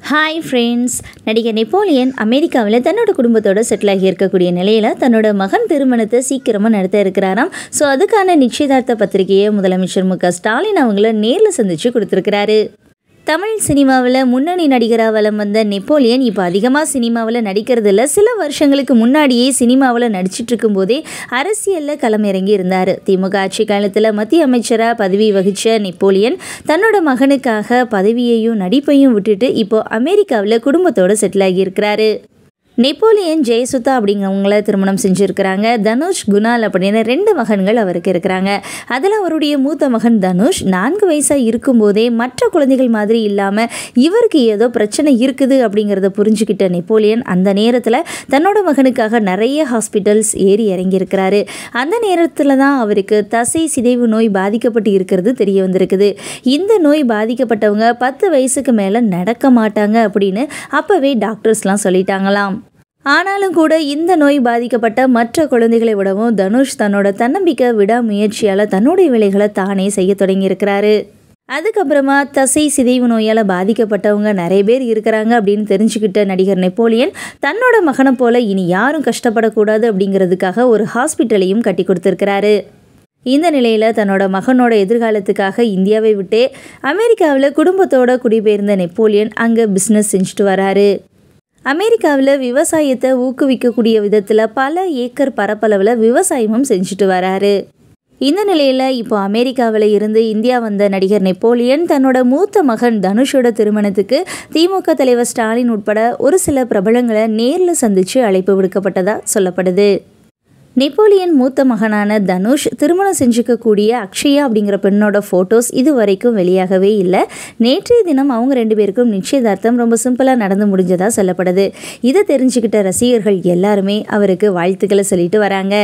Hi friends, நடிகர் Napoleon அமெரிக்காவில் தன்னோட குடும்பத்தோடு செட்டில் ஆகி இருக்கக்கூடிய நிலையில் தன்னோட மகன் திருமணத்தை சீக்கிரமாக நடத்த இருக்கிறாராம். ஸோ அதுக்கான நிச்சயதார்த்த பத்திரிகையை முதலமைச்சர் மு.க.ஸ்டாலின் அவங்கள நேரில் சந்தித்து கொடுத்துருக்கிறாரு. தமிழ் சினிமாவில் முன்னணி நடிகராக வலம் வந்த நெப்போலியன் இப்போ அதிகமாக சினிமாவில் நடிக்கிறதில்ல. சில வருஷங்களுக்கு முன்னாடியே சினிமாவில் நடிச்சிட்டு இருக்கும்போதே அரசியலில் களமிறங்கி இருந்தார். திமுக ஆட்சி காலத்தில் மத்திய அமைச்சராக பதவி வகித்த நெப்போலியன் தன்னோட மகனுக்காக பதவியையும் நடிப்பையும் விட்டுட்டு இப்போ அமெரிக்காவில் குடும்பத்தோடு செட்டில் ஆகியிருக்கிறாரு. நெப்போலியன் ஜெயசுதா அப்படிங்கிறவங்கள திருமணம் செஞ்சுருக்கிறாங்க. தனுஷ், குணால் அப்படின்னு 2 மகன்கள் அவருக்கு இருக்கிறாங்க. அதில் அவருடைய மூத்த மகன் தனுஷ் 4 வயசாக இருக்கும்போதே மற்ற குழந்தைகள் மாதிரி இல்லாமல் இவருக்கு ஏதோ பிரச்சனை இருக்குது அப்படிங்கிறத புரிஞ்சுக்கிட்ட நெப்போலியன் அந்த நேரத்தில் தன்னோட மகனுக்காக நிறைய ஹாஸ்பிட்டல்ஸ் ஏறி இறங்கியிருக்கிறாரு. அந்த நேரத்தில் தான் அவருக்கு தசை சிதைவு நோய் பாதிக்கப்பட்டு இருக்கிறது தெரிய வந்திருக்குது. இந்த நோய் பாதிக்கப்பட்டவங்க 10 வயசுக்கு மேலே நடக்க மாட்டாங்க அப்படின்னு அப்போவே டாக்டர்ஸ்லாம் சொல்லிட்டாங்களாம். ஆனாலும் கூட இந்த நோய் பாதிக்கப்பட்ட மற்ற குழந்தைகளை விடவும் தனுஷ் தன்னோட தன்னம்பிக்கை விடாமுயற்சியால் தன்னுடைய வேலைகளை தானே செய்ய தொடங்கியிருக்கிறாரு. அதுக்கப்புறமா தசை சிதைவு நோயால் பாதிக்கப்பட்டவங்க நிறைய பேர் இருக்கிறாங்க அப்படின்னு தெரிஞ்சுக்கிட்ட நடிகர் நெப்போலியன் தன்னோட மகனை போல இனி யாரும் கஷ்டப்படக்கூடாது அப்படிங்கிறதுக்காக ஒரு ஹாஸ்பிட்டலையும் கட்டி கொடுத்துருக்கிறாரு. இந்த நிலையில் தன்னோட மகனோட எதிர்காலத்துக்காக இந்தியாவை விட்டு அமெரிக்காவில் குடும்பத்தோட குடிபெயர்ந்த நெப்போலியன் அங்கே பிஸ்னஸ் செஞ்சுட்டு வராரு. அமெரிக்காவில் விவசாயத்தை ஊக்குவிக்கக்கூடிய விதத்தில் பல ஏக்கர் பரப்பளவில் விவசாயமும் செஞ்சுட்டு வராரு. இந்த நிலையில் இப்போ அமெரிக்காவில் இருந்து இந்தியா வந்த நடிகர் நெப்போலியன் தன்னோட மூத்த மகன் தனுஷோட திருமணத்துக்கு திமுக தலைவர் ஸ்டாலின் உட்பட ஒரு சில பிரபலங்களை நேரில் சந்தித்து அழைப்பு விடுக்கப்பட்டதாக சொல்லப்படுது. நெப்போலியன் மூத்த மகனான தனுஷ் திருமணம் செஞ்சுக்கக்கூடிய அக்ஷயா அப்படிங்கிற பெண்ணோட ஃபோட்டோஸ் இது வரைக்கும் வெளியாகவே இல்லை. நேற்றைய தினம் அவங்க 2 பேருக்கும் நிச்சயதார்த்தம் ரொம்ப சிம்பிளாக நடந்து முடிஞ்சதாக சொல்லப்படுது. இதை தெரிஞ்சுக்கிட்ட ரசிகர்கள் எல்லாருமே அவருக்கு வாழ்த்துக்களை சொல்லிட்டு வராங்க.